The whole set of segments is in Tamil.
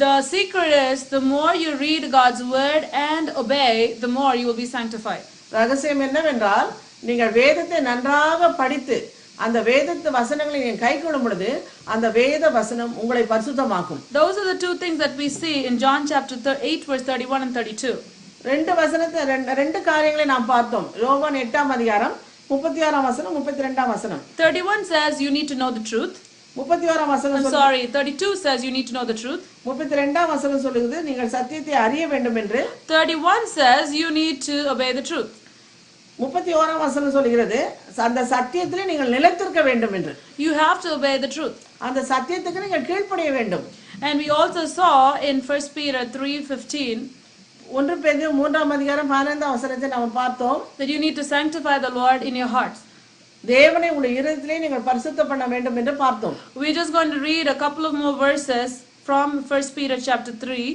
The secret is the more you read God's word and obey, the more you will be sanctified. ரகசியம் என்னவென்றால் நீங்கள் வேதத்தை நன்றாக படித்து அந்த வேதத்து வசனங்களை நீங்கள் கைக்கொள்ளும் பொழுது அந்த வேத வசனம் உங்களை பரிசுத்தமாக்கும். Those are the two things that we see in John chapter 8 verse 31 and 32. ரெண்டு காரியங்களை நாம் பார்த்தோம். யோவான் 8ஆம் அதிகாரம் 36ஆம் வசனம் 32ஆம் வசனம். 31 says you need to know the truth. 31ஆம் வசனம் 32 says you need to know the truth. 32ஆம் வசனம் சொல்லுகிறது நீங்கள் சத்தியத்தை அறிய வேண்டும் என்று. 31 says you need to obey the truth. 31ஆம் வசனம் சொல்லுகிறது அந்த சத்தியத்திலே நீங்கள் நிலைத்திருக்க வேண்டும் என்று. You have to obey the truth. அந்த சத்தியத்துக்கு நீங்கள் கீழ்ப்படிய வேண்டும். And we also saw in 1 Peter 3:15 1 பேதுரு 3ஆம் அதிகாரம் 15ஆம் வசனத்தை நாம் பார்த்தோம். that you need to sanctify the Lord in your hearts. தேவனை உங்கள் இதயத்திலே நீங்கள் பரிசுத்தம் பண்ண வேண்டும் என்று பார்த்தோம். We're just going to read a couple of more verses from 1 Peter chapter 3.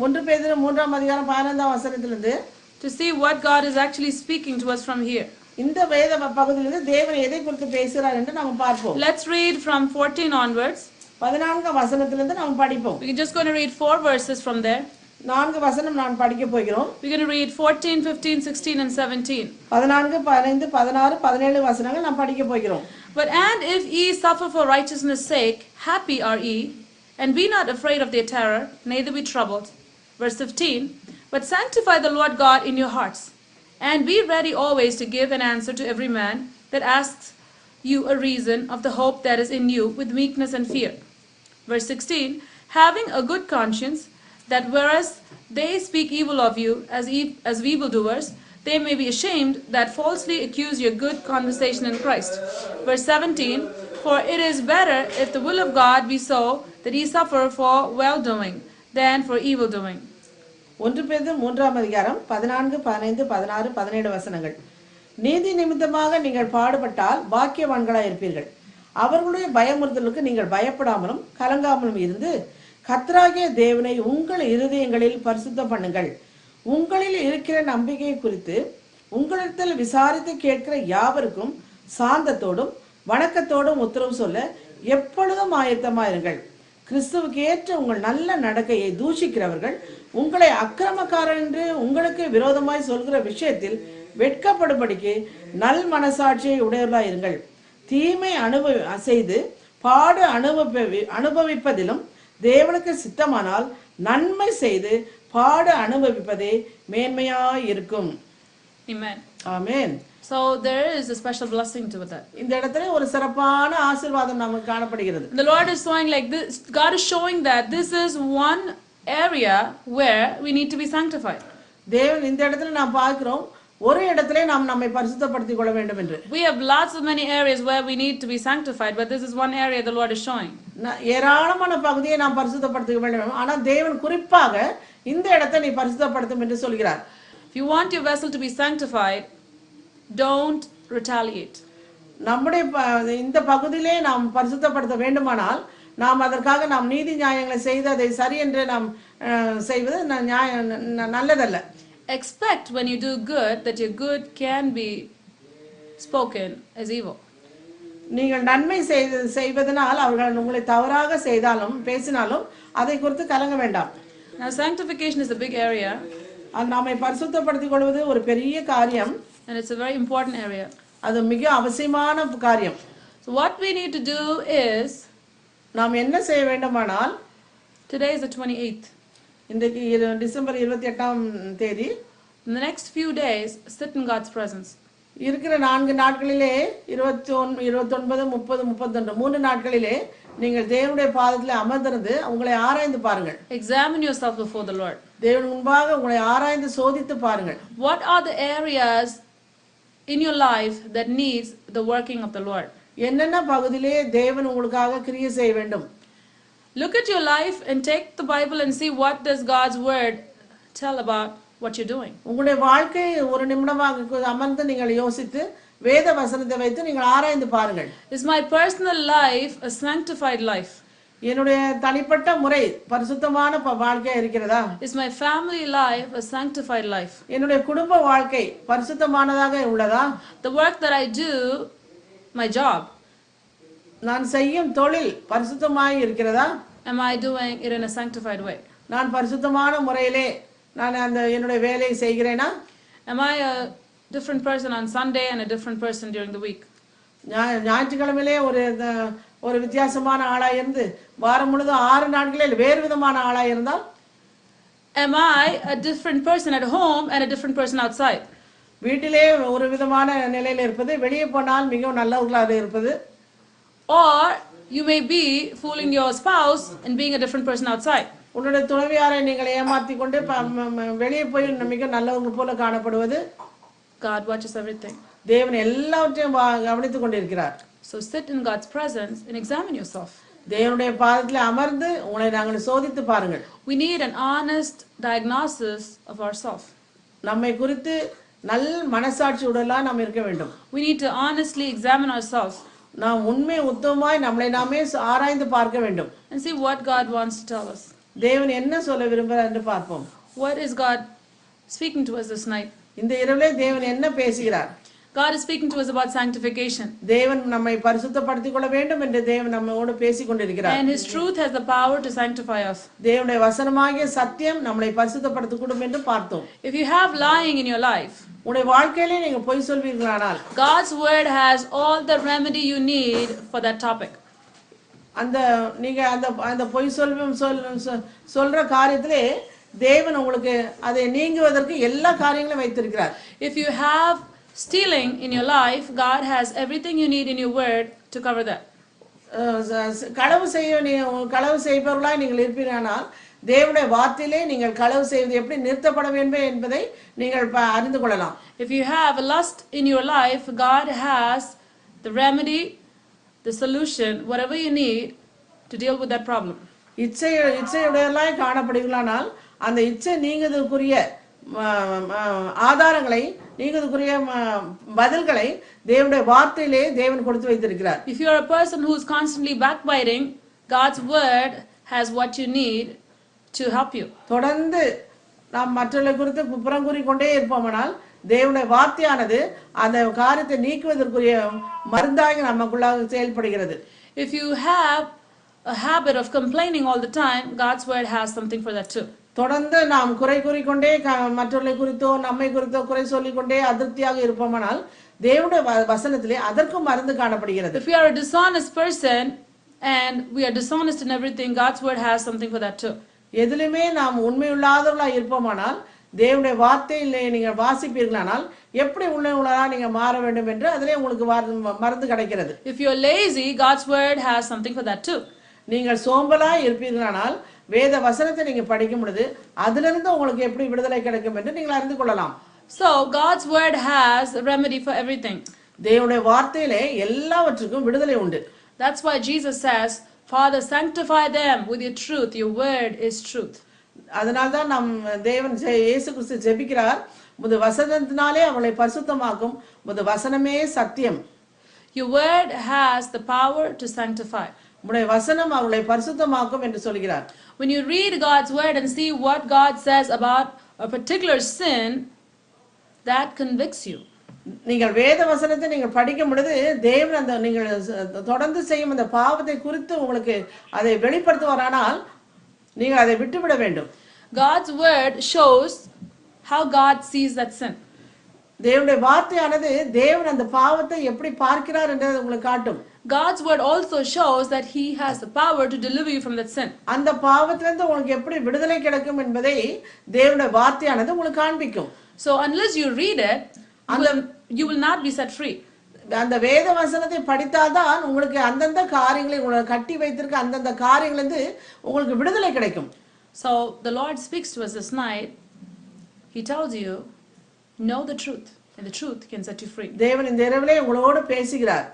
1 பேதுரு 3ஆம் அதிகாரம் 15ஆம் வசனத்திலிருந்து to see what God is actually speaking to us from here. இந்த வேத பகுதியிலிருந்து தேவன் எதை குறித்து பேசுகிறார் என்று நாம் பார்ப்போம். Let's read from 14 onwards. 14ஆம் வசனத்திலிருந்து நாம் படிப்போம். We're just going to read 4 verses from there. 4 வசனம் நான் படிக்க போகிறோம். We're going to read 14, 15, 16 and 17. 14, 15, 16, 17 வசனங்கள் நாம் படிக்க போகிறோம். But and if ye suffer for righteousness' sake, happy are ye, and be not afraid of their terror, neither be troubled. Verse 15. But sanctify the Lord God in your hearts, and be ready always to give an answer to every man that asks you a reason of the hope that is in you with meekness and fear. Verse 16. Having a good conscience, that whereas they speak evil of you as evildoers, they may be ashamed that falsely accuse your good conversation in Christ. Verse 17. For it is better if the will of God be so that ye suffer for well-doing than for evil-doing. 1 பேதுரு 3ஆம் அதிகாரம் 14, 15, 16, 17 வசனங்கள். நீதி நிமித்தமாக நீங்கள் பாடுபட்டால் பாக்கியவான்களாய் இருப்பீர்கள். அவர்களுடைய பயமுறுத்தலுக்கு நீங்கள் பயப்படாமலும் கலங்காமலும் இருந்து கர்த்தராகிய தேவனை உங்கள் இருதயங்களில் பரிசுத்தம் பண்ணுங்கள். உங்களில் இருக்கிற நம்பிக்கை குறித்து உங்களிடத்தில் விசாரித்து கேட்கிற யாவருக்கும் சாந்தத்தோடும் வணக்கத்தோடும் உத்தரவு சொல்ல எப்பொழுதும் ஆயத்தமாயிருங்கள். கிறிஸ்துவுக்கு ஏற்ற உங்கள் நல்ல நடக்கையை தூஷிக்கிறவர்கள் உங்களை அக்கிரமக்காரர் என்று உங்களுக்கு விரோதமாய் சொல்கிற விஷயத்தில் வெட்கப்படும்படிக்கு நல் மனசாட்சியை உடையவர்களாயிருங்கள். தீமை செய்து பாடு அனுபவிப்பதிலும் தேவனுக்கு சித்தமானால் நன்மை செய்து பாடு அனுபவிப்பதே மேன்மையாய் இருக்கும். Amen. Amen. So there is a special blessing to that. இந்த இடத்துல ஒரு சிறப்பான ஆசீர்வாதம் நமக்கு காணப்படுகிறது. The Lord is showing like this. God is showing that this is one area where we need to be sanctified. தேவன் இந்த இடத்துல நாம் பார்க்கிறோம் ஒரு இடத்திலே நாம் நம்மை பரிசுத்தப்படுத்திக் கொள்ள வேண்டும் என்று. We have lots of many areas where we need to be sanctified, but this is one area the Lord is showing. ஏராளமான பகுதியை நாம் பரிசுத்தப்படுத்திக் வேண்டும். ஆனால் தேவன் குறிப்பாக இந்த இடத்தை நீ பரிசுத்தப்படுத்தும் என்று சொல்கிறார். If you want your vessel to be sanctified, don't retaliate. நம்முடைய இந்த பகுதியிலே நாம் பரிசுத்தப்படுத்த வேண்டுமானால் நாம் அதற்காக நாம் நீதி நியாயங்களை செய்து அதை சரி என்று நாம் செய்வது நல்லதல்ல. Expect when you do good that your good can be spoken as evil. நீங்கள் நன்மை செய்வதனால் அவர்கள் உங்களை தவறாக செய்தாலும் பேசினாலும் அதை குறித்து கலங்க வேண்டாம். Now sanctification is a big area. நம்மை பரிசுத்தப்படுத்திக் கொள்வது ஒரு பெரிய காரியம். And it's a very important area. அது மிக அவசியமான காரியம். So what we need to do is நாம் என்ன செய்ய வேண்டுமானால் today is the 28th. இன்றைக்கு டிசம்பர் 28ஆம் தேதி. In the next few days sit in God's presence. இருக்கிற 4 நாட்களிலே 29, 29, 30, 31 3 நாட்களிலே நீங்கள் தேவனுடைய பாதத்திலே அமர்ந்திருந்து உங்களை ஆராய்ந்து பாருங்கள். Examine yourself before the Lord. தேவன் முன்பாக உங்களை ஆராய்ந்து சோதித்து பாருங்கள். What are the areas in your life that needs the working of the Lord? என்னென்ன பகுதியிலே தேவன் உங்களுக்காக கிரியை செய்ய வேண்டும். Look at your life and take the Bible and see what does God's word tell about what you're doing. உங்களுடைய வாழ்க்கை ஒரு நிமிடமாக அமர்ந்து நீங்கள் யோசித்து வேத வசனத்தை வைத்து நீங்கள் ஆராய்ந்து பாருங்கள். Is my personal life a sanctified life? என்னுடைய தனிப்பட்ட முறை பரிசுத்தமான வாழ்க்கையா இருக்கிறதா? Is my family life a sanctified life? என்னுடைய குடும்ப வாழ்க்கை பரிசுத்தமானதாக உள்ளதா? The work that I do, my job, நான் செய்யும் தொழில் பரிசுத்தமாய் இருக்கிறதா? Am I doing it in a sanctified way? நான் பரிசுத்தமான முறையிலே நான் அந்த என்னுடைய வேலையை செய்கிறேனா? Am I a different person on Sunday and a different person during the week? ஞாயிற்றுக்கிழமையிலே ஒரு வித்தியாசமான ஆளாக இருந்து வாரம் முழுதும் 6 நாட்களில் வேறு விதமான ஆளாக இருந்தால்? Am I a different person at home and a different person outside? வீட்டிலே ஒரு விதமான நிலையில் இருப்பது, வெளியே போனால் மிகவும் நல்லவர்களாக இருப்பது. Or you may be fooling your spouse and being a different person outside. உன்னுடைய துணைவியாரை நீங்கள் ஏமாத்தி கொண்டு வெளியே போய் மிக நல்லவங்க போல காணப்படுவது. God watches everything. தேவன் எல்லாவற்றையும் கவனித்துக் கொண்டிருக்கிறார். So sit in God's presence and examine yourself. தேவனுடைய பாதத்தில் அமர்ந்து உங்களை நாங்கள் சோதித்து பாருங்கள். We need an honest diagnosis of ourselves. நம்மை குறித்து நல்ல மனசாட்சி உடலாம் நாம் இருக்க வேண்டும். We need to honestly examine ourselves. நாம் உண்மை உத்தமமாய் நம்மளை நாமே ஆராய்ந்து பார்க்க வேண்டும். And see what God wants to tell us. தேவன் என்ன சொல்ல விரும்புகிறார் என்று பார்ப்போம். What is God speaking to us this night? இந்த இரவிலே தேவன் என்ன பேசுகிறார்? God is speaking to us about sanctification. தேவன் நம்மை பரிசுத்தப்படுத்திக் கொள்ள வேண்டும் என்று தேவன் நம்மோடு பேசிக் கொண்டிருக்கிறார். And his truth has the power to sanctify us. தேவனுடைய வசனமாகிய சத்தியம் நம்மை பரிசுத்தப்படுத்தக்கூடும் என்று பார்த்தோம். If you have lying in your life, உங்களுடைய வாழ்க்கையிலே நீங்க பொய் சொல்வீர்களானால் God's word has all the remedy you need for that topic. அந்த நீங்க அந்த பொய் சொல்ற காரியத்திலே தேவன் உங்களுக்கு அதை நீங்குவதற்கு எல்லா காரியங்களையும் வைத்திருக்கிறார். If you have stealing in your life, God has everything you need in your word to cover that. களவு செய்பவர்களாய் நீங்கள் இருப்பீர்களானால் தேவனுடைய வார்த்தையிலே நீங்கள் களவு செய்வது எப்படி நிறுத்தப்பட வேண்டும் என்பதை நீங்கள் அறிந்து கொள்ளலாம். If you have a lust in your life, God has the remedy, the solution, whatever you need to deal with that problem. இச்சையுடையவர்களாய் காணப்படுகிறானால் அந்த இச்சை நீங்குவதற்குரிய ஆதாரங்களை நீங்குவதற்குரிய பதில்களை தேவனுடைய வார்த்தையிலே தேவன் கொடுத்து வைத்திருக்கிறார். If you are a person who is constantly backbiting, God's word has what you need to help you. தொடர்ந்து நாம் மற்றவர்களை குறித்து புறம் கூறிக்கொண்டே இருப்போமானால் தேவனுடைய வார்த்தையானது அந்த காரியத்தை நீக்குவதற்குரிய மருந்தாக நமக்குள்ளாக செயல்படுகிறது. If you have a habit of complaining all the time, God's word has something for that too. தொடர்ந்து நாம் குறை கூறிக்கொண்டே மற்றவர்களை குறித்தோ நம்மை குறித்தோ குறை சொல்லிக்கொண்டே அதிருப்தியாக இருப்போமானால் தேவனுடைய வசனத்திலே அதற்கும் மருந்து காணப்படுகிறது. If we are a dishonest person and we are dishonest in everything, God's word has something for that too. எதிலுமே நாம் உண்மையுள்ளாதவர்களாக இருப்போமானால் தேவனுடைய வார்த்தையிலே நீங்கள் வாசிப்பீர்களானால் எப்படி உண்மையுள்ளதா நீங்க மாற வேண்டும் என்று அதிலே உங்களுக்கு மருந்து கிடைக்கிறது. If you are lazy, God's word has something for that too. நீங்கள் சோம்பலாய் இருப்பீர்களானால் வேத வசனத்தை நீங்க படிக்கும் பொழுது அதிலிருந்து உங்களுக்கு எப்படி விடுதலை கிடைக்கும் என்று நீங்கள் அறிந்து கொள்ளலாம். So God's word has a remedy for everything. தேவனுடைய வார்த்தையிலே எல்லாவற்றுக்கும் விடுதலை உண்டு. That's why Jesus says, Father, sanctify them with your truth. Your word is truth. அதனால தான் நம் தேவன் இயேசு கிறிஸ்து ஜெபிக்கிறார், உமது வசனத்தினாலே அவளை பரிசுத்தமாக்கும், உமது வசனமே சத்தியம். Your word has the power to sanctify. உம்முடைய வசனம் அவளை பரிசுத்தமாக்கும் என்று சொல்கிறார். When you read God's word and see what God says about a particular sin, that convicts you. நீங்கள் வேத வசனத்தை நீங்கள் படிக்கும் பொழுது தேவன் அந்த நீங்கள் தொடர்ந்து செய்யும் அந்த பாவத்தை குறித்து உங்களுக்கு அதை வெளிப்படுத்துவாரானால் நீங்கள் அதை விட்டுவிட வேண்டும். God's word shows how God sees that sin. தேவனுடைய வார்த்தையானது தேவன் அந்த பாவத்தை எப்படி பார்க்கிறார் என்றதை உங்களுக்கு காட்டும். God's word also shows that he has the power to deliver you from that sin. அந்த பாவத்திலிருந்து உங்களுக்கு எப்படி விடுதலை கிடைக்கும் என்பதை தேவனுடைய வார்த்தையானது உங்களுக்கு காண்பிக்கும். So unless you read it, you will not be set free. அந்த வேத வசனத்தை படித்தால்தான் உங்களுக்கு அந்தந்த காரியங்களை உங்களுக்கு கட்டி வைத்திருக்க அந்தந்த காரியங்களிலிருந்து உங்களுக்கு விடுதலை கிடைக்கும். So the Lord speaks to us this night. He tells you, know the truth, and the truth can set you free. தேவன் இந்த இரவிலே உங்களோடு பேசுகிறார்.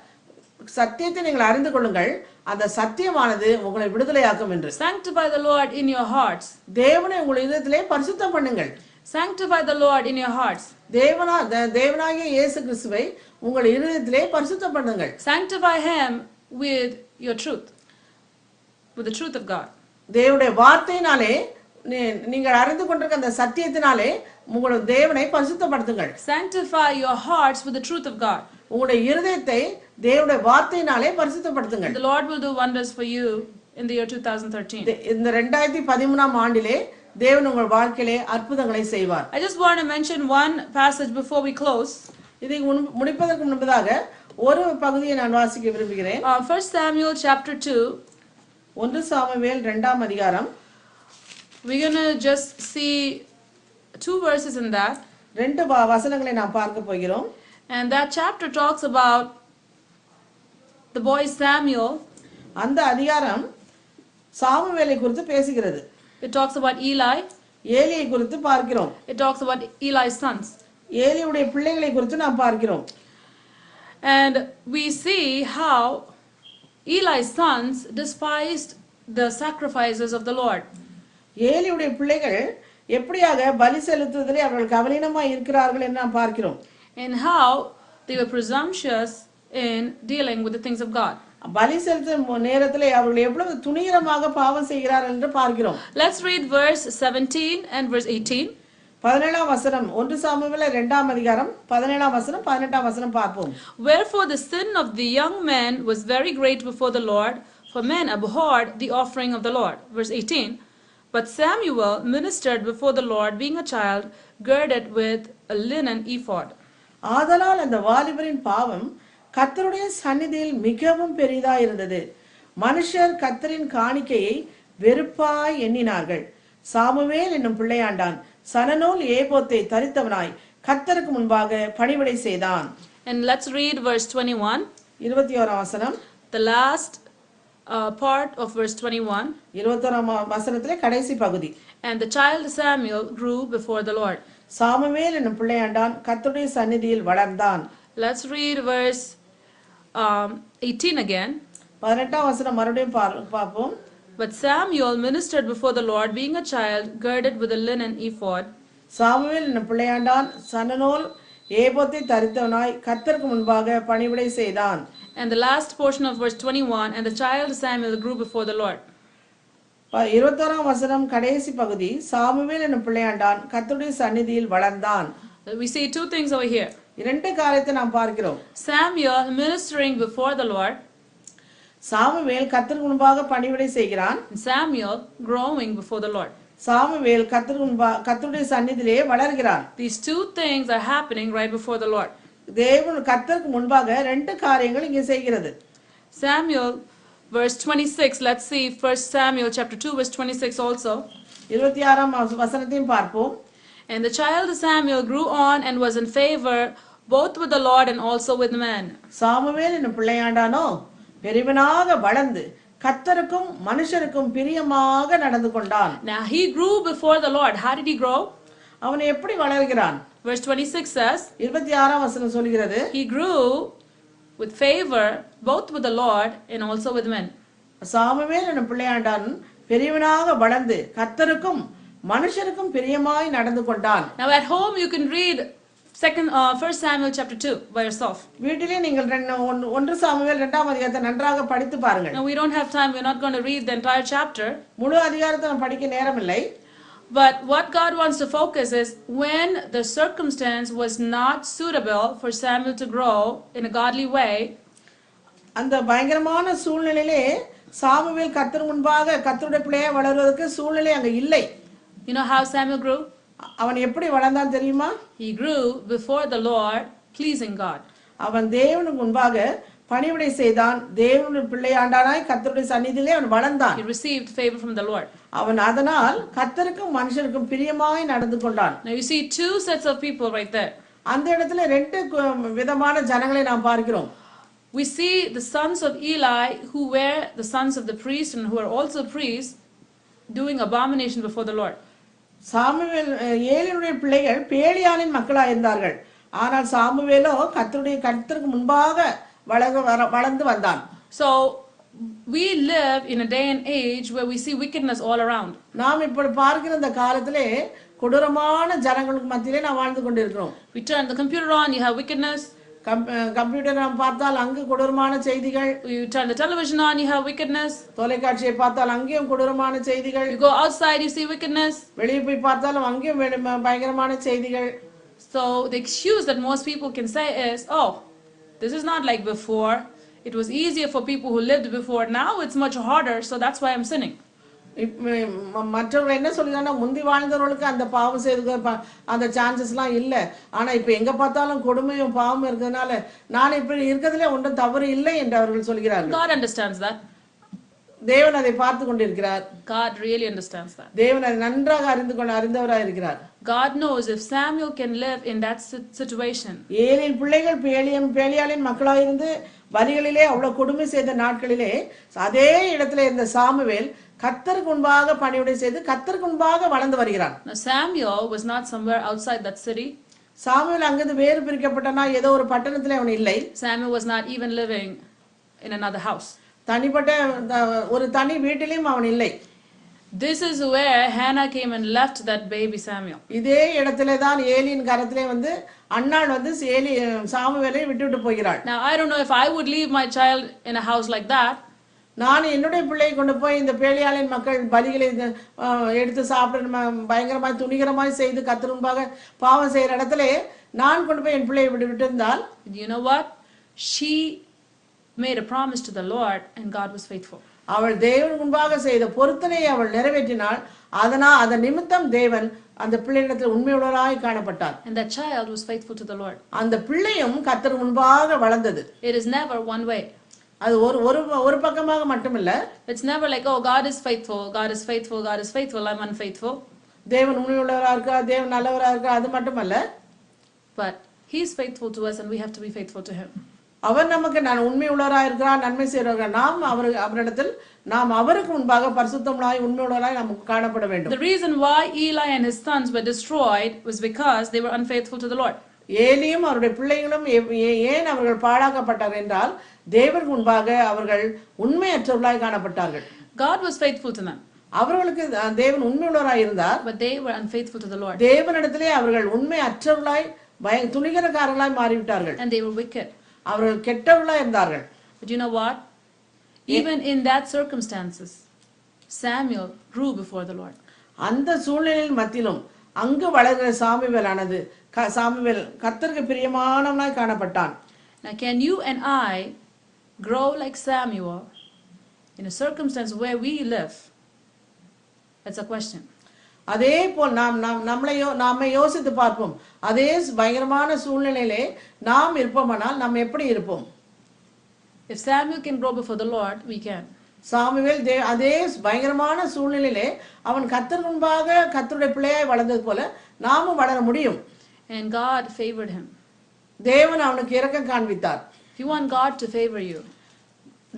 சத்தியத்தை நீங்கள் அறிந்து கொள்ளுங்கள், அந்த சத்தியமானது உங்களை விடுதலையாக்கும் என்று. Sanctify the Lord in your hearts. தேவனை உங்கள் இதயத்திலே பரிசுத்தம் பண்ணுங்கள். Sanctify the Lord in your hearts. தேவனாகிய இயேசு கிறிஸ்துவை உங்கள் இதயத்திலே பரிசுத்தம் பண்ணுங்கள். Sanctify him with your truth, with the truth of God. தேவனுடைய வார்த்தையினாலே நீங்கள் அறிந்து கொண்டிருக்க அந்த சத்தியத்தினாலே உங்கள் தேவனை பரிசுத்தப்படுத்துங்கள். Sanctify your hearts with the truth of God. உங்களுடைய இதயத்தை தேவனுடைய வார்த்தையினாலே பரிசுத்தப்படுத்துங்கள். The Lord will do wonders for you in the year 2013. இந்த 2013ஆம் ஆண்டிலே தேவன் உங்கள் வாழ்க்கையிலே அற்புதங்களை செய்வார். I just want to mention one passage before we close. இதை முடிப்பதற்கு முன்பதாக ஒரு பகுதியை நான் வாசிக்க விரும்புகிறேன். 1 Samuel chapter 2. 1 சாமுவேல் 2ஆம் அதிகாரம். We're going to just see 2 verses in that. ரெண்டு வசனங்களை நாம் பார்க்க போகிறோம். And that chapter talks about the boy Samuel. அந்த அதிகாரம் சாமுவேலை குறித்து பேசுகிறது. It talks about Eli. ஏலியை குறித்து பார்க்கிறோம். It talks about Eli's sons. ஏலியுடைய பிள்ளைகளை குறித்து நாம் பார்க்கிறோம். And we see how Eli's sons despised the sacrifices of the Lord. ஏலியுடைய பிள்ளைகள் எப்படியாக பலி செலுத்துவதிலே அவர்கள் கவனமாய் இருக்கிறார்கள் என்று நாம் பார்க்கிறோம். And how they were presumptuous in dealing with the things of God. பலி செலுத்தும் நேரத்திலே அவர்கள் எவ்வளவு துணிகரமாக பாவம் செய்கிறார்கள் என்று பார்க்கிறோம். Let's read verse 17 and verse 18. 17ஆம் வசனம் 1 சாமுவேல் 2ஆம் அதிகாரம் 17ஆம் வசனம் 18ஆம் வசனம் பார்ப்போம். Wherefore the sin of the young men was very great before the Lord, for men abhorred the offering of the Lord. Verse 18. But Samuel ministered before the Lord, being a child, girded with a linen ephod. ஆதலால் அந்த வாலிபரின் பாவம் கர்த்தருடைய சந்நிதியில் மிகவும் பெரிதாய் இருந்தது. மனுஷர் கர்த்தரின் காணிக்கையை வெறுப்பாய் எண்ணினார்கள். சாமுவேல் என்னும் பிள்ளையாண்டான் சணநூல் ஏபோத்தை தரித்தவனாய் கர்த்தருக்கு முன்பாக பணிவிடை செய்தான். And let's read verse 21. 21ஆம் வசனம். The last part of verse 21. 21ஆம் வசனத்திலே கடைசி பகுதி. And the child Samuel grew before the Lord. Samuel என்னும் பிள்ளையாண்டான் கர்த்தருடைய சந்நிதியில் வளர்ந்தான். Let's read verse 18 again. 18ஆம் வசனம் மறுபடியும் பார்ப்போம். But Samuel ministered before the Lord, being a child, girded with a linen ephod. Samuel என்னும் பிள்ளையாண்டான் சணநூல் ஏபோத்தை தரித்தவனாய் கர்த்தருக்கு முன்பாக பணிவிடை செய்தான். And the last portion of verse 21, and the child Samuel grew before the Lord. 21ஆம் வசனம் கடைசி பகுதி. சாமுவேல் என்னும் பிள்ளையாண்டான் கர்த்தருடைய சந்நிதியில் வளர்ந்தான். We see 2 things over here. இரண்டு காரியத்தை நாம் பார்க்கிறோம். Samuel ministering before the Lord. Samuel கர்த்தருக்கு முன்பாக பணிவிடை செய்கிறான். And Samuel growing before the Lord. Samuel கர்த்தருடைய சந்நிதியிலே வளர்கிறான். These 2 things are happening right before the Lord. தேவன் கர்த்தருக்கு முன்பாக ரெண்டு காரியங்கள் இங்கே செய்கிறது. Samuel verse 26. Let's see 1 Samuel chapter 2 verse 26 also. 26ஆம் வசனத்தையும் பார்ப்போம். And the child Samuel grew on and was in favor both with the Lord and also with men. Samuel என்னும் பிள்ளையாண்டானோ பெரியவனாக வளர்ந்து கர்த்தருக்கும் மனுஷருக்கும் பிரியமாக நடந்து கொண்டான். Now he grew before the Lord. How did he grow? அவன் எப்படி வளர்கிறான்? Verse 26 says, 26ஆம் வசனம் சொல்கிறது, he grew with favor both with the Lord and also with men. Samuel என்னும் பிள்ளையாண்டான் பெரியவனாக வளர்ந்து கர்த்தருக்கும் மனுஷருக்கும் பிரியமாய் நடந்து கொண்டான். Now at home you can read 1 Samuel chapter 2 by yourself. வீட்டிலே நீங்கள் 1 சாமுவேல் 2ஆம் அதிகாரத்தை நன்றாக படித்து பாருங்கள். Now we don't have time, we're not going to read the entire chapter. முழு அதிகாரத்தை நாம் படிக்க நேரமில்லை. But what God wants to focus is when the circumstance was not suitable for Samuel to grow in a godly way. அந்த பயங்கரமான சூழ்நிலையிலே சாமுவேல் கர்த்தர் முன்பாக கர்த்தருடைய பிள்ளையாய் வளருவதற்கு சூழ்நிலை அங்க இல்லை. You know how Samuel grew? அவன் எப்படி வளர்ந்தான் தெரியுமா? He grew before the Lord, pleasing God. அவன் தேவனுக்கு முன்பாக பணிவிடை செய்தான். தேவனுடைய பிள்ளையாண்டானாய் கர்த்தருடைய சந்நிதியிலே அவன் வளர்ந்தான். He received favor from the Lord. அவன் அதனால் கர்த்தருக்கும் மனுஷருக்கும் பிரியமாய் நடந்து கொண்டான். Now you see 2 sets of people right there. அந்த இடத்துல ரெண்டு விதமான ஜனங்களை நாம் பார்க்கிறோம். We see the sons of Eli who were the sons of the priest and who are also priests doing abomination before the Lord. Samuel ஏலியுடைய பிள்ளைகள் பேலியாளின் மக்களாக இருந்தார்கள். ஆனால் சாமுவேலோ கர்த்தருக்கு முன்பாக வளர்ந்து வந்தான். So we live in a day and age where we see wickedness all around. நாம் இப்படி பார்க்கிற இந்த காலத்திலே கொடூரமான ஜனங்களுக்கு மத்தியிலே நாம் வாழ்ந்து கொண்டிருக்கிறோம். We turn the computer on, you have wickedness. Computer நாம் பார்த்தால் அங்கு கொடூரமான செய்திகள். You turn the television on, you have wickedness. தொலைக்காட்சியை பார்த்தால் அங்கேயும் கொடூரமான செய்திகள். You go outside, you see wickedness. வெளியே போய் பார்த்தாலும் அங்கேயும் பயங்கரமான செய்திகள். So the excuse that most people can say is, oh, this is not like before. It was easier for people who lived before. Now it's much harder, so that's why I'm sinning. மற்றவர்கள் என்ன சொல்லுறாங்கன்னா முந்தி வாழ்ந்தவர்களுக்கு அந்த பாவம் செய்து அந்த சான்சஸ்லாம் இல்லை. ஆனா இப்ப எங்க பார்த்தாலும் கொடுமையும் பாவம் இருக்கிறதுனால நான் இப்படி இருக்கிறதுல ஒன்றும் தவறு இல்லை என்று அவர்கள் சொல்கிறார்கள். God understands that. தேவன் அதை பார்த்து கொண்டிருக்கிறார். God really understands that. தேவன் அதை நன்றாக அறிந்தவராக இருக்கிறார். God knows if Samuel can live in that situation. ஏலியின் பிள்ளைகள் பேலியாளின் மக்களாக இருந்து வரிகளிலே அவ்வளவு கொடுமை செய்த நாட்களிலே அதே இடத்துல இருந்த சாமுவேல் கர்த்தருக்கு முன்பாக பணிவிடை செய்து கர்த்தருக்கு முன்பாக வளர்ந்து வருகிறான். Now Samuel was not somewhere outside that city. Samuel அங்கிருந்து வேறு பிரிக்கப்பட்டனா ஏதோ ஒரு பட்டணத்திலே அவன் இல்லை. Samuel was not even living in another house. தனிப்பட்ட ஒரு தனி வீட்டிலும் அவன் இல்லை. This is where Hannah came and left that baby Samuel. இதே இடத்திலே தான் ஏலியின் கரத்திலே வந்து அன்னாள் வந்து சாமுவேலை விட்டுவிட்டு போகிறாள். Now I don't know if I would leave my child in a house like that. நான் என்னுடைய பிள்ளையை கொண்டு போய் இந்த பேலியாளின் மக்கள் பலிகளை எடுத்து சாப்பிட பயங்கரமாய் துணிகரமாய் செய்து கர்த்தர் முன்பாக பாவம் செய்யற இடத்துல நான் கொண்டு போய் என் பிள்ளையை விட்டு இருந்தால், you know what? She made a promise to the Lord and God was faithful. அவள் தேவன் முன்பாக செய்த பொருத்தனையை அவள் நிறைவேற்றினாள். அதன் நிமித்தம் தேவன் அந்த பிள்ளையிடத்தில் உண்மையுள்ளவராய் காணப்பட்டார். And that child was faithful to the Lord. அந்த பிள்ளையும் கர்த்தர் முன்பாக வளர்ந்தது. It is never one way. அது ஒரு பக்கமாக மட்டுமில்ல. It's never like, oh, God is faithful, God is faithful, God is faithful, I'm unfaithful. தேவன் உண்மையுள்ளவராக இருக்கார், தேவன் நல்லவராக இருக்கார், அது மட்டுமல்ல. But he is faithful to us and we have to be faithful to him. அவர் நமக்கு நான் உண்மையுள்ளவராக இருக்கிறார், நன்மை செய்கிறவர்கள் நாம் அவரிடத்தில் நாம் அவருக்கு முன்பாக பரிசுத்தமுள்ளவராய் உண்மையுள்ளவராய் நாம் காணப்பட வேண்டும். The reason why Eli and his sons were destroyed was because they were unfaithful to the Lord. ஏலியும் அவருடைய பிள்ளைகளும் ஏன் அவர்கள் பாழாக்கப்பட்டார்கள் என்றால் தேவன் முன்பாக அவர்கள் உண்மையற்றவர்களாய் காணப்பட்டார்கள். God was faithful to them. அவர்களுக்கு தேவன் உண்மையுள்ளவராய் இருந்தார். But they were unfaithful to the Lord. தேவனிடத்திலே அவர்கள் உண்மையற்றவர்களாய் துணிகரக்காரர்களாய் மாறிவிட்டார்கள். And they were wicked. அவர்கள் கெட்டவர்களாய் இருந்தார்கள். But you know what? Even in that circumstances, Samuel grew before the Lord. அந்த சூழ்நிலையின் மத்தியிலும் அங்கு வளர்கிற சாமுவேலானது கர்த்தருக்கு பிரியமானவனாய் காணப்பட்டான். Now can you and I grow like Samuel in a circumstance where we live? That's a question. அதே போல் நாம யோசித்து பார்ப்போம். அதே பயங்கரமான சூழ்நிலையிலே நாம் இருப்போமானால் நாம் எப்படி இருப்போம்? If Samuel can grow before the Lord, we can. Samuel அதே பயங்கரமான சூழ்நிலையிலே அவன் கர்த்தர் முன்பாக கர்த்தருடைய பிள்ளையாய் வளர்ந்தது போல நாமும் வளர முடியும். And God favored him. தேவன் அவனுக்கு இரக்கம் காண்பித்தார். If you want God to favor you,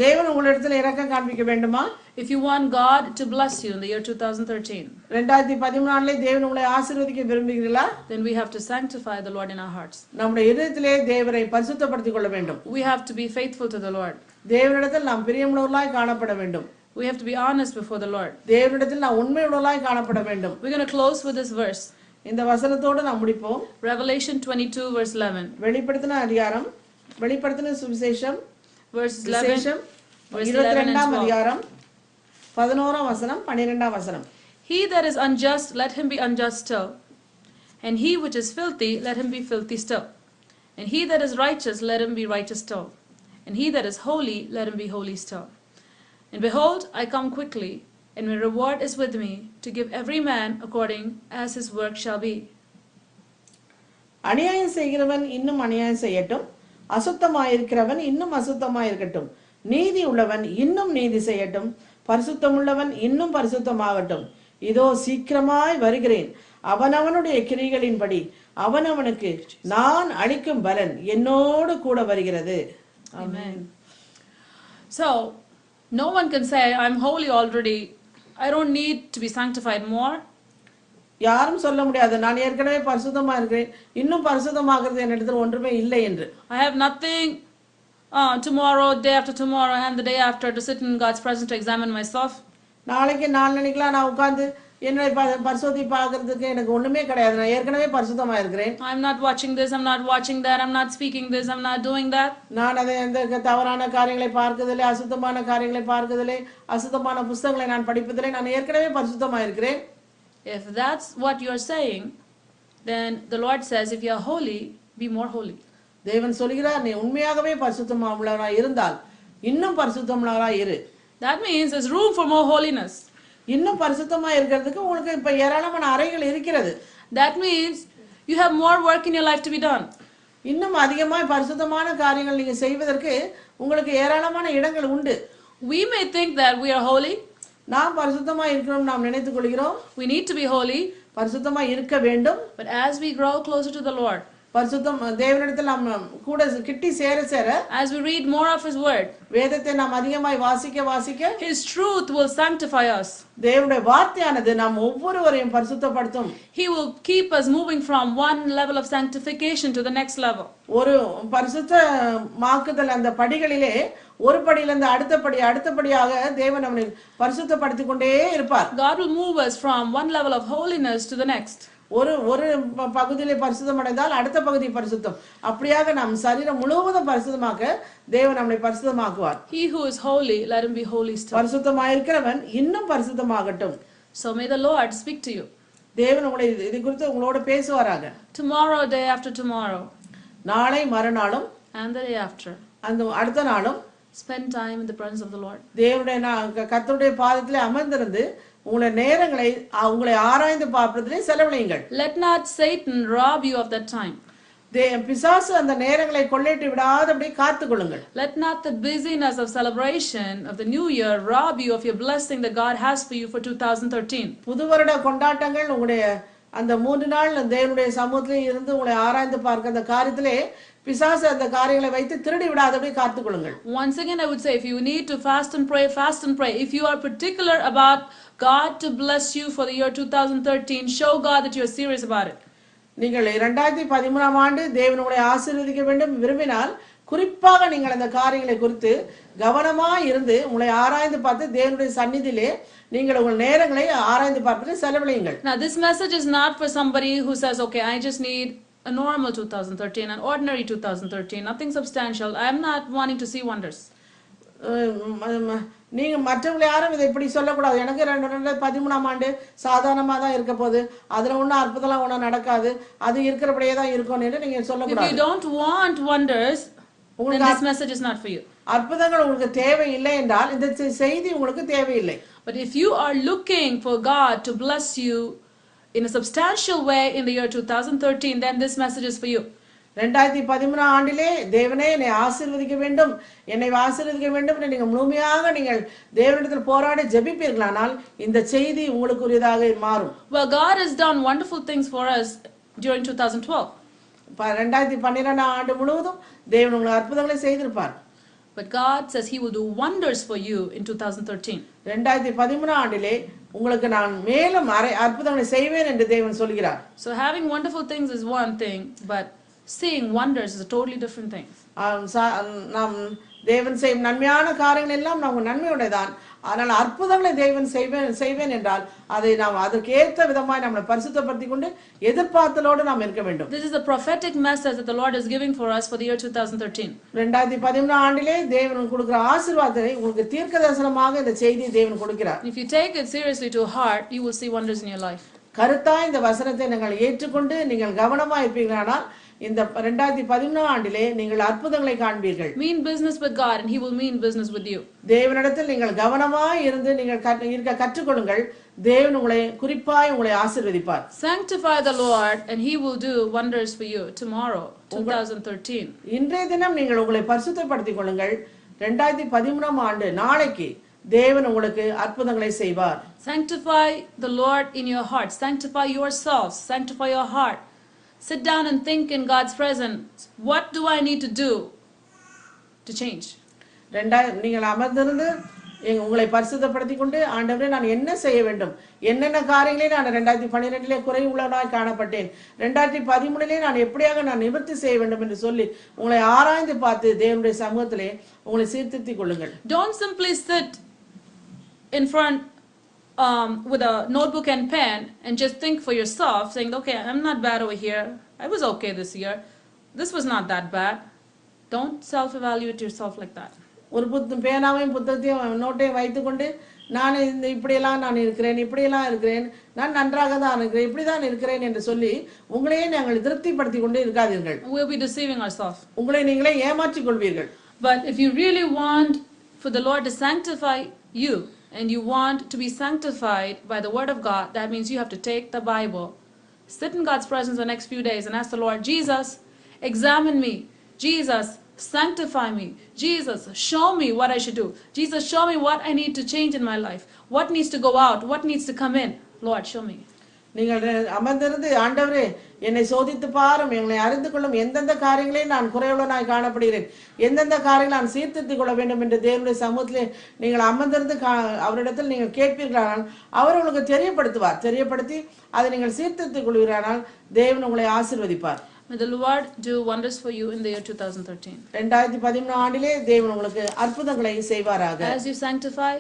தேவன் உங்களிடத்தில் இரக்கம் காண்பிக்க வேண்டுமா? if you want God to bless you in the year 2013, 2014 தேவன் உங்களை ஆசீர்வதிக்க விரும்புகிறீர்களா? then we have to sanctify the Lord in our hearts. நம்முடைய இதயத்திலே தேவனை பரிசுத்தப்படுத்திக் கொள்ள வேண்டும். We have to be faithful to the Lord. தேவனிடத்தில் நாம் பிரியமுள்ளவர்களாய் காணப்பட வேண்டும். We have to be honest before the Lord. தேவனிடத்தில் நாம் உண்மையுள்ளவர்களாய் காணப்பட வேண்டும். We're going to close with this verse. இந்த வசனத்தோடு நாம் முடிப்போம். Revelation 22 verse 11. வெளிப்படுத்தின சுவிசேஷம் verse 11 22ஆம் அதிகாரம் 11ஆம் வசனம் 12ஆம் வசனம். He that is unjust, let him be unjust still, and he which is filthy, let him be filthy still, and he that is righteous, let him be righteous still, and he that is holy, let him be holy still. And behold, I come quickly, and my reward is with me, to give every man according as his work shall be. அநியாயம் செய்கிறவன் இன்னும் அநியாயம் செய்யட்டும், அசுத்தமாயிருக்கிறவன் இன்னும் அசுத்தமாயிருக்கட்டும், நீதி உள்ளவன் இன்னும் நீதி செய்யட்டும், பரிசுத்தமுள்ளவன் இன்னும் பரிசுத்தமாகட்டும். இதோ சீக்கிரமாய் வருகிறேன், அவனவனுடைய கிரியைகளின்படி அவனவனுக்கு நான் அளிக்கும் பலன் என்னோடு கூட வருகிறது. Amen. So no one can say, I'm holy already, I don't need to be sanctified more. யாரும் சொல்ல முடியாது, நான் ஏற்கனவே பரிசுத்தமா இருக்கிறேன், இன்னும் பரிசுத்தமாகிறது என்னிடத்தில் ஒன்றுமே இல்லை என்று. I have nothing tomorrow, day after tomorrow, and the day after to sit in God's presence to examine myself. நாளைக்கு நாளன்னைக்குலாம் நான் உட்கார்ந்து என்னை பரிசோதி பார்க்கிறதுக்கு எனக்கு ஒண்ணுமே கிடையாது, நான் ஏற்கனவே பரிசுத்தமா இருக்கிறேன். I'm not watching this, I'm not watching that, I'm not speaking this, I'm not doing that. நான் அதை எந்த தவறான காரியங்களை பார்க்கதில்லை, அசுத்தமான காரியங்களை பார்க்கதில்லை, அசுத்தமான புத்தகங்களை நான் படிப்பதில்லை, நான் ஏற்கனவே பரிசுத்தமா இருக்கிறேன். If that's what you're saying, then the Lord says, if you're holy, be more holy. தேவன் சொல்கிறார், நீ உண்மையாகவே பரிசுத்தமா உள்ளவனாய் இருந்தால் இன்னும் பரிசுத்தமுள்ளவராய் இரு. That means there's room for more holiness. இன்னும் பரிசுத்தமா இருக்கிறதுக்கு உங்களுக்கு இப்ப ஏராளமான அறைகள் இருக்கிறது. That means you have more work in your life to be done. இன்னும் அதிகமாய் பரிசுத்தமான காரியங்கள் நீங்க செய்வதற்கு உங்களுக்கு ஏராளமான இடங்கள் உண்டு. We may think that we are holy. நாம் பரிசுத்தமா இருக்கிறோம் நாம் நினைத்துக் கொள்கிறோம். We need to be holy. பரிசுத்தமா இருக்க வேண்டும். But as we grow closer to the Lord, பரிசுத்தம் தேவனிடத்தில் நாம் கூட கிட்டி சேர சேர, as we read more of His Word, வேதத்தை நாம் அதிகமாய் வாசிக்க His truth will sanctify us. தேவனுடைய வார்த்தையானது நாம் ஒவ்வொருவரையும் பரிசுத்தப்படுத்தும். He will keep us moving from one level of sanctification to the next level. ஒரு பரிசுத்தமாக்குதல் அந்த படிகளிலே ஒரு படியிலிருந்து அடுத்த படியாக தேவன் நம்மை பரிசுத்தப்படுத்திக் கொண்டே இருப்பார். God will move us from one level of holiness to the next. ஒரு பகுதியிலே பரிசுத்தம் அடைந்தால் அடுத்த பகுதி பரிசுத்தம், அப்படியாக நம் சரீரம் முழுவதும் பரிசுத்தமாக்க தேவன் நம்மை பரிசுத்தமாக்குவார். He who is holy, let him be holy still. பரிசுத்தமாயிருக்கிறவன் இன்னும் பரிசுத்தமாகட்டும். So may the Lord speak to you. தேவன் உங்களை இது குறித்து உங்களோட பேசுவாராக. Tomorrow, day after tomorrow, நாளை மறுநாளும் and the day after, அந்த அடுத்த நாளும் spend time in the presence of the Lord. தேவனுடைய கர்த்தருடைய பாதத்திலே அமர்ந்திருந்து உங்களுடைய நேரங்களை உங்களை ஆராய்ந்து பார்ப்பதிலே செலவழியுங்கள். Let not Satan rob you of that time. பிசாசு அந்த நேரங்களை கொள்ளையிட்டு விடாதபடி காத்துக்கொள்ளுங்கள். Let not the busyness of celebration of the new year rob you of your blessing that God has for you for 2013. புது வருட கொண்டாட்டங்கள் உங்களுடைய அந்த 3 நாள் தேவனுடைய சமூகத்திலே இருந்து உங்களை ஆராய்ந்து பார்க்க அந்த காரியத்திலே பிசாசு அந்த காரியங்களை வைத்து திருடி விடாதபடி காத்துக்கொள்ளுங்கள். Once again I would say, if you need to fast and pray, fast and pray. If you are particular about God to bless you for the year 2013, show God that you are serious about it. நீங்கள் 2013ஆம் ஆண்டு தேவன் உங்களை ஆசீர்வதிக்க வேண்டும் விரும்பினால் குறிப்பாக நீங்கள் அந்த காரியங்களை குறித்து கவனமாய் இருந்து உங்களை ஆராய்ந்து பார்த்து தேவனுடைய சந்நிதியிலே நீங்கள் உங்கள் நேரங்களை ஆராய்ந்து பார்த்து செலவழியுங்கள். Now this message is not for somebody who says, okay, I just need a normal 2013, an ordinary 2013, nothing substantial. I am not wanting to see wonders. நீங்க மற்றவங்க யாரும் இதை இப்படி சொல்லக்கூடாது. எனக்கு 2013ஆம் ஆண்டு சாதாரணமா தான் இருக்க போகுது, அதுல ஒன்றும் அற்புதம்லாம் ஒன்றும் நடக்காது, அது இருக்கிறபடியே தான் இருக்கும் என்று நீங்க சொல்லக்கூடாது. If you don't want wonders, then this message is not for you. அற்புதங்கள் உங்களுக்கு தேவை இல்லை என்றால் இந்த செய்தி உங்களுக்கு தேவையில்லை. But if you are looking for God to bless you in a substantial way in the year 2013, then this message is for you. 2013 ஆண்டிலே தேவனே என்னை ஆசீர்வதிக்க வேண்டும், என்னை ஆசீர்வதிக்க வேண்டும் என்று நீங்கள் முழுமையாக நீங்கள் தேவனிடத்தில் போராடி ஜெபிப்பீர்களானால் இந்த செய்தி உங்களுக்குரியதாக மாறும். Well, God has done wonderful things for us during 2012. 2012 ஆண்டு முழுவதும் தேவன் உங்களுக்கு அற்புதங்களை செய்திருப்பார். But God says He will do wonders for you in 2013. 2013 ஆண்டிலே உங்களுக்கு நான் மேலும் அற்புதங்களை செய்வேன் என்று தேவன் சொல்கிறார். So having wonderful things is one thing, but seeing wonders is a totally different thing. நாம் தேவன் செய்யும் நன்மையான காரியங்கள் எல்லாம் நமக்கு நன்மையுடையதான். ஆனால் அற்புதங்களை தேவன் செய்வேன் என்றால் அதை நாம் அதற்கு ஏற்ற விதமாய் நம்மை பரிசுத்தப்படுத்திக் கொண்டு எதிர்பார்த்தலோடு நாம் இருக்க வேண்டும். This is a prophetic message that the Lord is giving for us for the year 2013. 2013 ஆண்டிலே தேவன் கொடுக்கிற ஆசீர்வாதத்தை உங்களுக்கு தீர்க்கதரிசனமாக இந்த செய்தியை தேவன் கொடுக்கிறார். If you take it seriously to heart, you will see wonders in your life. கருத்தாய் இந்த வசனத்தை நீங்கள் ஏற்றுக்கொண்டு நீங்கள் கவனமா இருப்பீர்களானால் இந்த 2013 ஆண்டிலே நீங்கள் அற்புதங்களை காண்பீர்கள். Mean business with God and He will mean business with you. தேவனிடத்தில் நீங்கள் கவனமாய் இருந்து நீங்கள் இருக்க கற்றுக்கொள்ளுங்கள். தேவன் உங்களை குறிப்பாய் உங்களை ஆசீர்வதிப்பார். Sanctify the Lord and He will do wonders for you tomorrow 2013. இன்றைய தினம் நீங்கள் உங்களை பரிசுத்தப்படுத்திக் கொள்ளுங்கள். 2013ஆம் ஆண்டு நாளைக்கு தேவன் உங்களுக்கு அற்புதங்களை செய்வார். Sanctify the Lord in your heart. Sanctify yourselves. Sanctify your heart. Sit down and think in God's presence. What do I need to do to change? நீங்கள் அமர்ந்திருந்து உங்களை பரிசுத்தப்படுத்திக் கொண்டு ஆண்டவரே நான் என்ன செய்ய வேண்டும், என்னென்ன காரியங்களே நான் 2012 குறை உள்ளவனாய் காணப்பட்டேன், 2013 நான் எப்படியாக நான் நிவர்த்தி செய்ய வேண்டும் என்று சொல்லி உங்களை ஆராய்ந்து பார்த்து தேவனுடைய சமூகத்திலே உங்களை சீர்திருத்திக் கொள்ளுங்கள். Don't simply sit in front with a notebook and pen and just think for yourself, saying, okay, I'm not bad over here, I was okay this year, this was not that bad. Don't self-evaluate yourself like that. ஒரு பேனாவையும் புத்தகத்தையும் நோட்டையும் வைத்துக்கொண்டு நான் இப்படியெல்லாம் நான் இருக்கிறேன், இப்படியெல்லாம் இருக்கிறேன், நான் நன்றாக தான் இருக்கிறேன், இப்படி தான் இருக்கிறேன் என்று சொல்லி உங்களையே நாங்கள் திருப்திப்படுத்தி கொண்டு இருக்காதீர்கள். We'll be deceiving ourselves. உங்களை நீங்களே ஏமாற்றிக் கொள்வீர்கள். But if you really want for the Lord to sanctify you, and you want to be sanctified by the Word of God, that means you have to take the Bible, sit in God's presence the next few days and ask the Lord, Jesus, examine me. Jesus, sanctify me. Jesus, show me what I should do. Jesus, show me what I need to change in my life. What needs to go out? What needs to come in? Lord, show me. நீங்கள் அமர்ந்திருந்து ஆண்டவரே என்னை சோதித்து பாரும், என்னை அறிந்து கொள்ளும், எந்தெந்த காரியங்களில் நான் குறைவுள்ளனாய் காணப்படுகிறேன், எந்தெந்த காரியங்கள் நான் சீர்திருத்திக் கொள்ள வேண்டும் என்று தேவனுடைய சமூகத்திலே நீங்கள் அமர்ந்திருந்து அவரிடத்தில் நீங்கள் கேட்பீர்களானால் அவர் உங்களுக்கு தெரியப்படுத்துவார். தெரியப்படுத்தி அதை நீங்கள் சீர்திருத்திக் கொள்வீர்களானால் தேவன் உங்களை ஆசீர்வதிப்பார். May the Lord do wonders for you in the year 2013. 2013 ஆண்டிலே தேவன் உங்களுக்கு அற்புதங்களை செய்வாராக. As you sanctify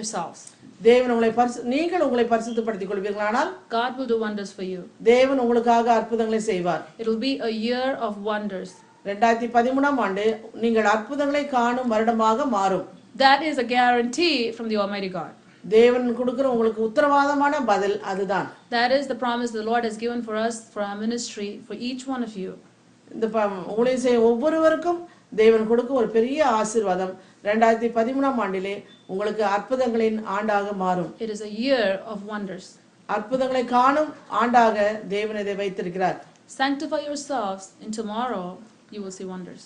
yourselves, தேவன் உங்களை நீங்கள் உங்களை பரிசுத்தப்படுத்திக் கொள்வீர்களானால் God will do wonders for you. தேவன் உங்களுக்காக அற்புதங்களை செய்வார். It will be a year of wonders. 2013 ஆண்டு நீங்கள் அற்புதங்களை காணும் வருடமாக மாறும். That is a guarantee from the Almighty God. தேவன் கொடுக்கிற உங்களுக்கு உத்தரவாதமான பதில் அதுதான். That is the promise the Lord has given for us, for our ministry, for each one of you. இந்த ஊழியம் செய்ய ஒவ்வொருவருக்கும் தேவன் கொடுக்க ஒரு பெரிய ஆசீர்வாதம் 2013 ஆண்டிலே உங்களுக்கு அற்புதங்களின் ஆண்டாக மாறும். It is a year of wonders. அற்புதங்களை காணும் ஆண்டாக தேவன் இதை வைத்திருக்கிறார். Sanctify yourselves, and tomorrow you will see wonders.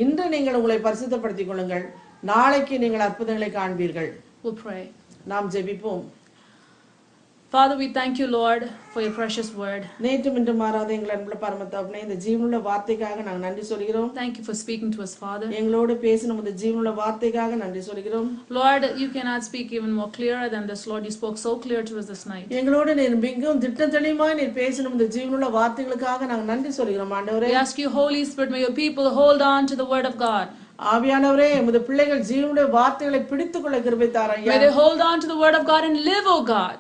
இன்று நீங்கள் உங்களை பரிசுத்தப்படுத்திக் கொள்ளுங்கள், நாளைக்கு நீங்கள் அற்புதங்களை காண்பீர்கள். We'll pray. நாம் ஜெபிப்போம். Father, we thank you, Lord, for your precious word. நேற்றும் இன்று மாறாத எங்கள் அன்புள்ள பரமதகப்பனே, இந்த ஜீவனுள்ள வார்த்தைக்காக நாங்கள் நன்றி சொல்கிறோம். Thank you for speaking to us, Father. எங்களோடு பேசின இந்த ஜீவனுள்ள வார்த்தைக்காக நன்றி சொல்கிறோம். Lord, you cannot speak even more clearer than this, Lord. You spoke so clear to us this night. எங்களோடு நீர் மிகவும் திட்டத்தெளிவாய் நீர் பேசின இந்த ஜீவனுள்ள வார்த்தைகளுக்காக நாங்கள் நன்றி சொல்கிறோம் ஆண்டவரே. We ask you, Holy Spirit, may your people hold on to the word of God. ஆவியானவரே, உம்முடைய பிள்ளைகள் ஜீவனுடைய வார்த்தைகளை பிடித்துக்கொள்ள கிருபை தாரும். May they hold on to the word of God and live, O God.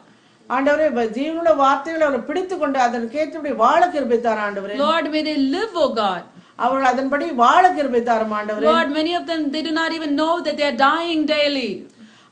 ஆண்டவரே, ஜீவனுடைய வார்த்தைகளை அவர் பிடித்துக்கொண்டு அதற்கேற்றபடி வாழ கிருபை தாரும் ஆண்டவரே. Lord, may they live, O God. அவர்கள் அதன்படி வாழ கிருபை தாரும் ஆண்டவரே. Lord, many of them, they do not even know that they are dying daily.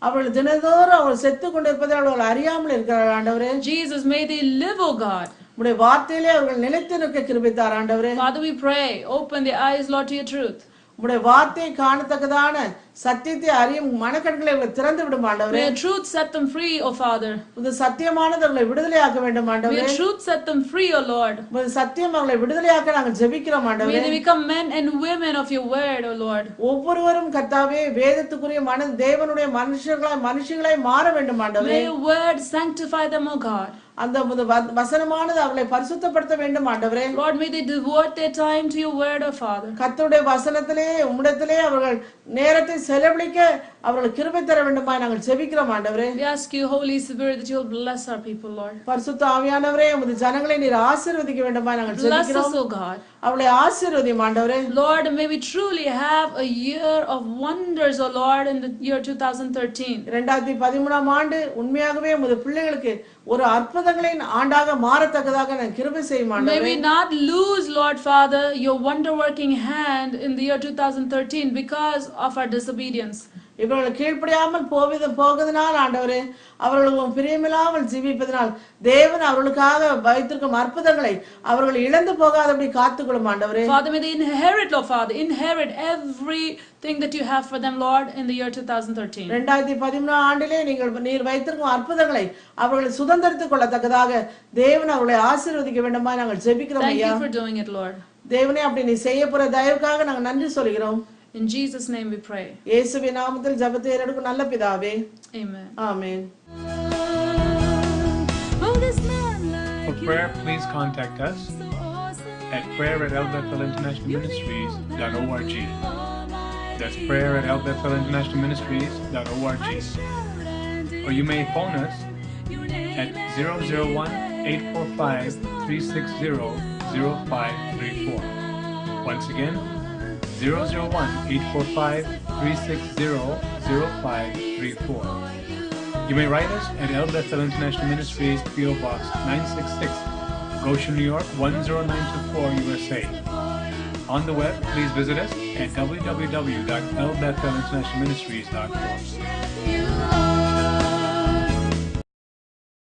அவர்கள் தினந்தோறும் அவர்கள் செத்து கொண்டிருப்பதை அவர்கள் அறியாமல் இருக்கிறார்கள் ஆண்டவரே. Jesus, may they live, O God. உம்முடைய வார்த்தையிலே அவர்கள் நிலைத்து நிற்க கிருபை தாரும் ஆண்டவரே. Father, we pray, open their eyes, Lord, to your truth. உம்முடைய வார்த்தையை காணத்தக்கதான சத்தியத்தை அறியும் மனக்கண்களை அவர்கள் திறந்து விடும் ஆண்டவரே. May your truth set them free, O Father. உம்முடைய சத்தியமானது அவர்களை விடுதலையாக்க வேண்டும் ஆண்டவரே. May your truth set them free, O Lord. உம்முடைய சத்தியம் அவர்களை விடுதலையாக்க நாங்கள் ஜெபிக்கிறோம் May ஆண்டவரே. they become men and women of your word, O Lord. ஒவ்வொருவரும் கர்த்தாவே வேதத்துக்குரிய தேவனுடைய மனுஷங்களாய் மாற வேண்டும் ஆண்டவரே. May your word sanctify them, O God. அந்த வசனமானது அவர்களை பரிசுத்தப்படுத்த வேண்டும் ஆண்டவரே. Lord, may they devote their time to your word, O Father. கர்த்தருடைய வசனத்திலே உம்மிடத்திலே அவர்கள் நேரத்தை செலவழிக்க அவர்கள் கிருபை தர வேண்டுமாய் நாங்கள் ஜெபிக்கிறோம் ஆண்டவரே. We ask you, Holy Spirit, that you will bless our people, Lord. பரிசுத்த ஆவியானவரே, உம்முடைய ஜனங்களை நீர் ஆசீர்வதிக்க வேண்டுமாய் நாங்கள் Bless ஜெபிக்கிறோம். us, O God. அவளை ஆசீர்வதியும் ஆண்டவரே. Lord, may we truly have a year of wonders, O Lord, in the year 2013. 2013 ஆண்டு உண்மையாகவே உம்முடைய பிள்ளைகளுக்கு ஒரு அற்புதங்களின் ஆண்டாக மாறத்தக்கதாக நான் கிருபை செய்யும் May ஆண்டவரே. we not lose, Lord Father, your wonder working hand in the year 2013 because of our disobedience. இவர்கள் கீழ்ப்படியாமல் போவதனால் ஆண்டவரே, அவர்களுக்கு பிரியமில்லாமல் ஜீவிப்பதனால் தேவன் அவர்களுக்காக வைத்திருக்கும் அற்புதங்களை அவர்கள் இழந்து போகாதபடி காத்துக்கொள்ளும் ஆண்டவரே. Father, may they inherit, Lord Father, inherit everything that you have for them, Lord, in the year 2013. 2013 ஆண்டிலே நீர் வைத்திருக்கும் அற்புதங்களை அவர்கள் சுதந்திரித்துக் கொள்ளத்தக்கதாக தேவன் அவர்களை ஆசீர்வதிக்க வேண்டுமா நாங்கள் ஜெபிக்கிறோம் Thank ஐயா. you for doing it, Lord. தேவனே, அப்படி நீ செய்ய போற தயவுக்காக நாங்கள் நன்றி சொல்கிறோம். In Jesus' name we pray. இயேசுவின் நாமத்தில் ஜெபத்தை ஏறெடுக்கும் நல்ல பிதாவே. Amen. Amen. For prayer, please contact us at prayer@lbethelinterntionalministries.org. That's prayer@lbethelinterntionalministries.org. Or you may phone us at 001-845-360-0534. Once again, 001-845-360-0534. You may write us at El Bethel International Ministries, P.O. Box 966, Goshen, New York 10924, USA. On the web, please visit us at www.elbethelinternationalministries.org.